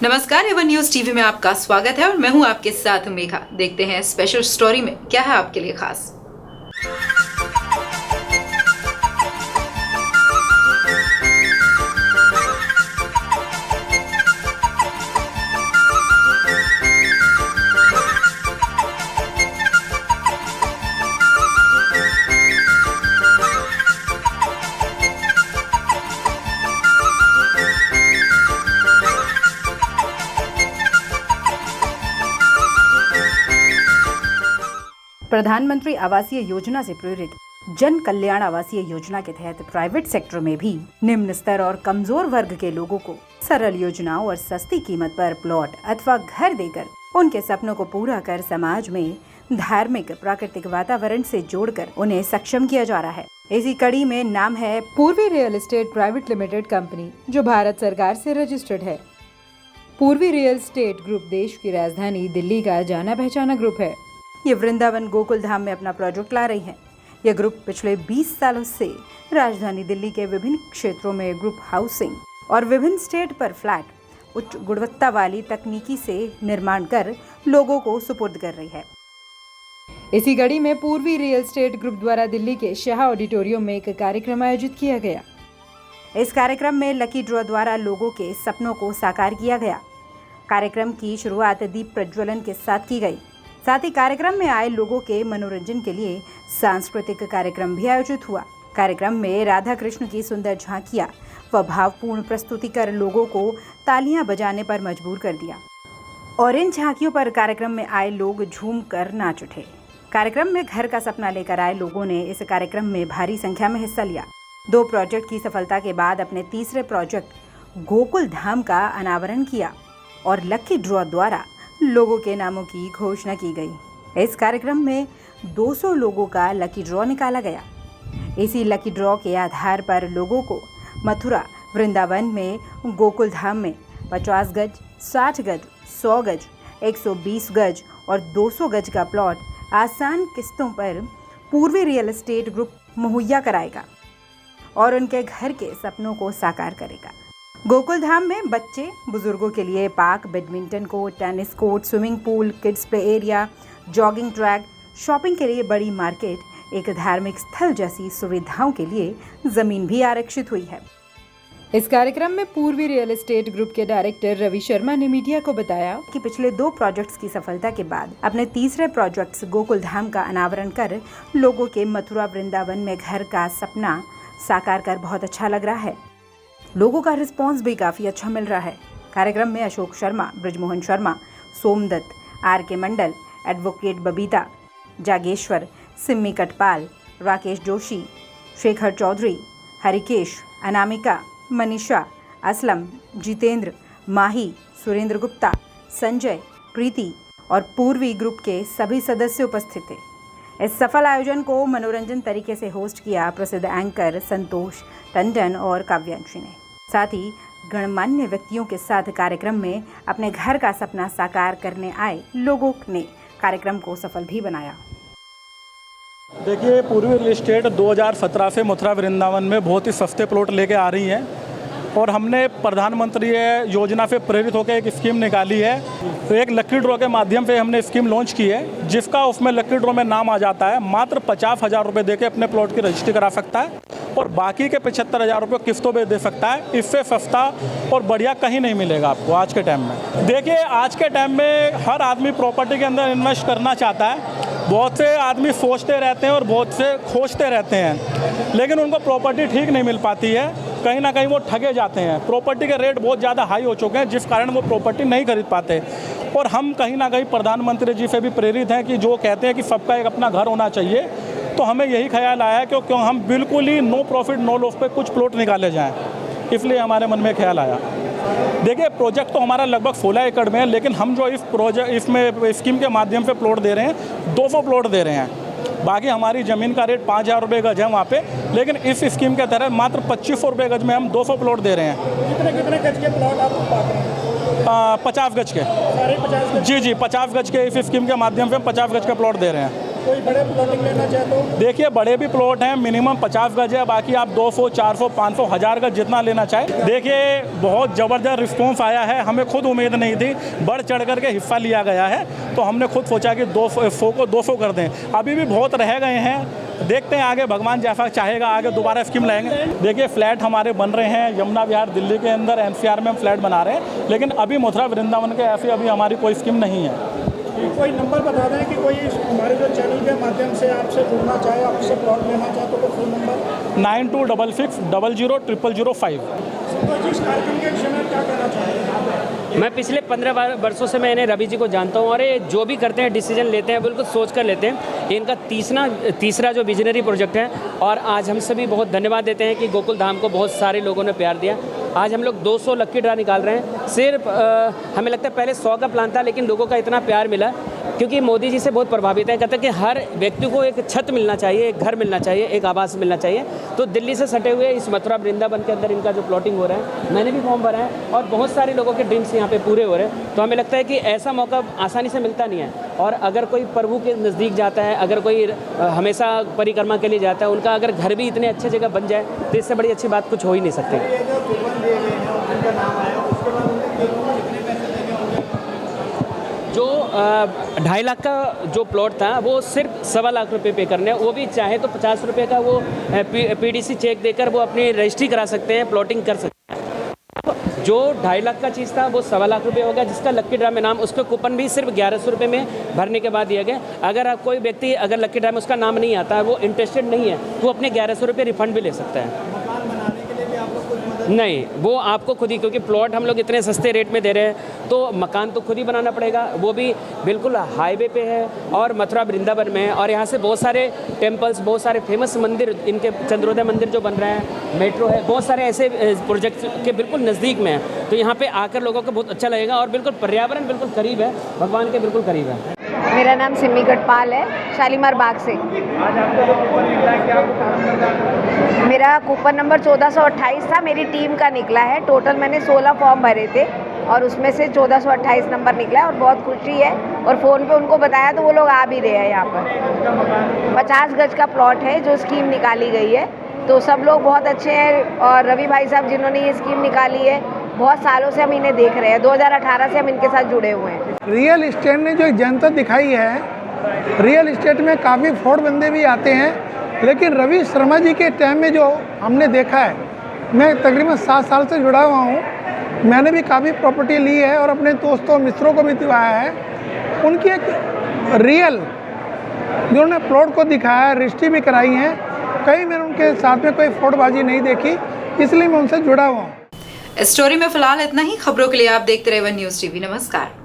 नमस्कार, Avon news TV में आपका स्वागत है और मैं हूं आपके साथ मेघा। देखते हैं स्पेशल स्टोरी में क्या है आपके लिए खास। प्रधानमंत्री आवासीय योजना से प्रेरित जन कल्याण आवासीय योजना के तहत प्राइवेट सेक्टर में भी निम्न स्तर और कमजोर वर्ग के लोगों को सरल योजनाओं और सस्ती कीमत पर प्लॉट अथवा घर देकर उनके सपनों को पूरा कर समाज में धार्मिक प्राकृतिक वातावरण से जोड़कर उन्हें सक्षम किया जा रहा है। इसी कड़ी में नाम है पूर्वी real estate private limited company, जो भारत सरकार से रजिस्टर्ड है। पूर्वी रियल एस्टेट ग्रुप देश की राजधानी दिल्ली का जाना पहचाना ग्रुप है। ये वृंदावन गोकुल धाम में अपना प्रोजेक्ट ला रही है। यह ग्रुप पिछले 20 सालों से राजधानी दिल्ली के विभिन्न क्षेत्रों में ग्रुप हाउसिंग और विभिन्न स्टेट पर फ्लैट उच्च गुणवत्ता वाली तकनीकी से निर्माण कर लोगों को सुपुर्द कर रही है। इसी कड़ी में पूर्वी रियल एस्टेट ग्रुप द्वारा दिल्ली के शाह ऑडिटोरियम में एक कार्यक्रम आयोजित किया गया। इस कार्यक्रम में लकी ड्रॉ द्वारा लोगों के सपनों को साकार किया गया। कार्यक्रम की शुरुआत दीप प्रज्वलन के साथ की गई। साथ ही कार्यक्रम में आए लोगों के मनोरंजन के लिए सांस्कृतिक कार्यक्रम भी आयोजित हुआ। कार्यक्रम में राधा कृष्ण की सुंदर झांकियां व भावपूर्ण प्रस्तुति कर लोगों को तालियां बजाने पर मजबूर कर दिया और इन झांकियों पर कार्यक्रम में आए लोग झूम कर नाच उठे। कार्यक्रम में घर का सपना लेकर आए लोगों ने इस कार्यक्रम में भारी संख्या में हिस्सा लिया। 2 प्रोजेक्ट की सफलता के बाद अपने तीसरे प्रोजेक्ट गोकुल धाम का अनावरण किया और लकी ड्रॉ द्वारा लोगों के नामों की घोषणा की गई। इस कार्यक्रम में 200 लोगों का लकी ड्रॉ निकाला गया। इसी लकी ड्रॉ के आधार पर लोगों को मथुरा वृंदावन में गोकुल धाम में 50 गज, 60 गज, 100 गज, 120 गज और 200 गज का प्लॉट आसान किस्तों पर पूर्वी रियल एस्टेट ग्रुप मुहैया कराएगा और उनके घर के सपनों को साकार करेगा। गोकुल धाम में बच्चे बुजुर्गों के लिए park, badminton court, tennis court, swimming pool, kids play area, jogging track, shopping के लिए बड़ी मार्केट, एक धार्मिक स्थल जैसी सुविधाओं के लिए जमीन भी आरक्षित हुई है। इस कार्यक्रम में पूर्वी रियल एस्टेट ग्रुप के डायरेक्टर रवि शर्मा ने मीडिया को बताया कि पिछले 2 प्रोजेक्ट्स की सफलता के बाद अपने तीसरे प्रोजेक्ट गोकुल धाम का अनावरण कर लोगों के मथुरा वृंदावन में घर का सपना साकार कर बहुत अच्छा लग रहा है। लोगों का रिस्पांस भी काफ़ी अच्छा मिल रहा है। कार्यक्रम में अशोक शर्मा, ब्रजमोहन शर्मा, सोमदत्त, RK मंडल, एडवोकेट बबीता जागेश्वर, सिम्मी कटपाल, राकेश जोशी, शेखर चौधरी, हरिकेश, अनामिका, मनीषा, असलम, जितेंद्र, माही, सुरेंद्र गुप्ता, संजय, प्रीति और पूर्वी ग्रुप के सभी सदस्य उपस्थित थे। इस सफल आयोजन को मनोरंजन तरीके से होस्ट किया प्रसिद्ध एंकर संतोष टंडन और काव्यांशी ने। साथ ही गणमान्य व्यक्तियों के साथ कार्यक्रम में अपने घर का सपना साकार करने आए लोगों ने कार्यक्रम को सफल भी बनाया। देखिए, पूर्वी रियल एस्टेट 2017 से मथुरा वृंदावन में बहुत ही सस्ते प्लॉट लेके आ रही हैं और हमने प्रधानमंत्री योजना से प्रेरित होकर एक स्कीम निकाली है। तो एक लकी ड्रॉ के माध्यम से हमने स्कीम लॉन्च की है, जिसका उसमें लकी ड्रॉ में नाम आ जाता है। मात्र 50,000 रुपये दे के अपने प्लॉट की रजिस्ट्री करा सकता है और बाकी के 75,000 रुपये किस्तों पे दे सकता है। इससे सस्ता और बढ़िया कहीं नहीं मिलेगा आपको आज के टाइम में। देखिए, आज के टाइम में हर आदमी प्रॉपर्टी के अंदर इन्वेस्ट करना चाहता है। बहुत से आदमी सोचते रहते हैं और बहुत से खोजते रहते हैं, लेकिन उनको प्रॉपर्टी ठीक नहीं मिल पाती है। कहीं ना कहीं वो ठगे जाते हैं। प्रॉपर्टी के रेट बहुत ज़्यादा हाई हो चुके हैं, जिस कारण वो प्रॉपर्टी नहीं खरीद पाते। और हम कहीं ना कहीं प्रधानमंत्री जी से भी प्रेरित हैं कि जो कहते हैं कि सबका एक अपना घर होना चाहिए, तो हमें यही ख्याल आया कि क्यों हम बिल्कुल ही नो प्रॉफिट नो लॉस पे कुछ प्लॉट निकाले जाएँ, इसलिए हमारे मन में ख्याल आया। देखिए, प्रोजेक्ट तो हमारा लगभग 16 एकड़ में है, लेकिन हम जो इसमें स्कीम के माध्यम से प्लॉट दे रहे हैं, 200 प्लॉट दे रहे हैं। बाकी हमारी ज़मीन का रेट 5,000 रुपये गज है वहाँ पे, लेकिन इस स्कीम के तहत मात्र 2500 रुपये गज में हम 200 प्लॉट दे रहे हैं। कितने गज के प्लॉट आप पाते हैं? 50 गज के। सारे 50 गज? जी, 50 गज के इस स्कीम के माध्यम से हम 50 गज का प्लॉट दे रहे हैं। कोई बड़े प्लॉटिंग लेना चाहे तो? देखिए बड़े भी प्लॉट हैं, मिनिमम 50 गज है, बाकी आप 200, 400, 500, 1000 गज जितना लेना चाहे। देखिए बहुत ज़बरदस्त रिस्पॉन्स आया है, हमें खुद उम्मीद नहीं थी, बढ़ चढ़ करके हिस्सा लिया गया है, तो हमने खुद सोचा कि 200 को 200 कर दें। अभी भी बहुत रह गए हैं, देखते हैं आगे भगवान जैसा चाहेगा आगे दोबारा स्कीम लाएंगे। देखिए फ्लैट हमारे बन रहे हैं यमुना विहार दिल्ली के अंदर, NCR में हम फ्लैट बना रहे हैं, लेकिन अभी मथुरा वृंदावन के ऐसी अभी हमारी कोई स्कीम नहीं है। कोई नंबर बता दें कि कोई हमारे जो चैनल के माध्यम से आपसे जुड़ना चाहे, आपसे प्लॉट लेना चाहे तो कोई फ़ोन नंबर? 9266 00 0005। संतोष जी, इस कार्यक्रम के विषय में क्या कहना चाहेंगे? मैं पिछले 15 वर्षों से मैं इन्हें रवि जी को जानता हूँ और ये जो भी करते हैं डिसीजन लेते हैं बिल्कुल सोच कर लेते हैं। इनका तीसरा जो विजनरी प्रोजेक्ट है और आज हम सभी बहुत धन्यवाद देते हैं कि गोकुल धाम को बहुत सारे लोगों ने प्यार दिया। आज हम लोग 200 लक्की ड्रा निकाल रहे हैं। सिर्फ हमें लगता है पहले 100 का प्लान था, लेकिन लोगों का इतना प्यार मिला क्योंकि मोदी जी से बहुत प्रभावित है। कहते हैं कि हर व्यक्ति को एक छत मिलना चाहिए, एक घर मिलना चाहिए, एक आवास मिलना चाहिए। तो दिल्ली से सटे हुए इस मथुरा वृंदावन के अंदर इनका जो प्लॉटिंग हो रहा है, मैंने भी फॉर्म भरा है और बहुत सारे लोगों के ड्रीम्स यहाँ पे पूरे हो रहे हैं। तो हमें लगता है कि ऐसा मौका आसानी से मिलता नहीं है और अगर कोई प्रभु के नज़दीक जाता है, अगर कोई हमेशा परिक्रमा के लिए जाता है, उनका अगर घर भी इतने अच्छे जगह बन जाए तो इससे बड़ी अच्छी बात कुछ हो ही नहीं सकती। जो 2.5 लाख का जो प्लॉट था वो सिर्फ 1.25 लाख रुपए पे करने हैं। वो भी चाहे तो 50 रुपये का वो PDC चेक देकर वो अपनी रजिस्ट्री करा सकते हैं, प्लॉटिंग कर सकते हैं। जो 2.5 लाख का चीज़ था वो 1.25 लाख रुपये होगा, जिसका लक्की ड्रा में नाम, उसके कूपन भी सिर्फ 1100 रुपये में भरने के बाद दिया गया। अगर आप कोई व्यक्ति अगर लक्की ड्रा में उसका नाम नहीं आता है, वो इंटरेस्टेड नहीं है, तो वो अपने 1100 रुपये रिफंड भी ले सकता है। नहीं, वो आपको खुद ही, क्योंकि प्लॉट हम लोग इतने सस्ते रेट में दे रहे हैं तो मकान तो खुद ही बनाना पड़ेगा। वो भी बिल्कुल हाईवे पे है और मथुरा वृंदावन में है और यहाँ से बहुत सारे टेम्पल्स, बहुत सारे फेमस मंदिर, इनके चंद्रोदय मंदिर जो बन रहा है, मेट्रो है, बहुत सारे ऐसे प्रोजेक्ट के बिल्कुल नज़दीक में है। तो यहाँ पे आकर लोगों को बहुत अच्छा लगेगा और बिल्कुल पर्यावरण बिल्कुल करीब है, भगवान के बिल्कुल करीब है। मेरा नाम सिमी गढ़पाल है, शालीमार बाग से। मेरा कूपन नंबर 1428 था, मेरी टीम का निकला है। टोटल मैंने 16 फॉर्म भरे थे और उसमें से 1428 नंबर निकला है और बहुत खुशी है। और फ़ोन पे उनको बताया तो वो लोग आ भी रहे हैं। यहाँ पर 50 गज का प्लॉट है जो स्कीम निकाली गई है, तो सब लोग बहुत अच्छे हैं। और रवि भाई साहब जिन्होंने ये स्कीम निकाली है, बहुत सालों से हम इन्हें देख रहे हैं, 2018 से हम इनके साथ जुड़े हुए हैं। रियल इस्टेट ने जो एक जनता दिखाई है, रियल इस्टेट में काफ़ी फ्रॉड बंदे भी आते हैं, लेकिन रवि शर्मा जी के टाइम में जो हमने देखा है, मैं तकरीबन 7 साल से जुड़ा हुआ हूँ, मैंने भी काफ़ी प्रॉपर्टी ली है और अपने दोस्तों मित्रों को भी दिखाया है। उनकी एक रियल जिन्होंने प्लॉट को दिखाया, रजिस्ट्री भी कराई है, कहीं मैंने उनके साथ में कोई फ्रॉडबाजी नहीं देखी, इसलिए मैं उनसे जुड़ा हुआ हूँ। इस स्टोरी में फिलहाल इतना ही। खबरों के लिए आप देखते रहे वन न्यूज़ TV। नमस्कार।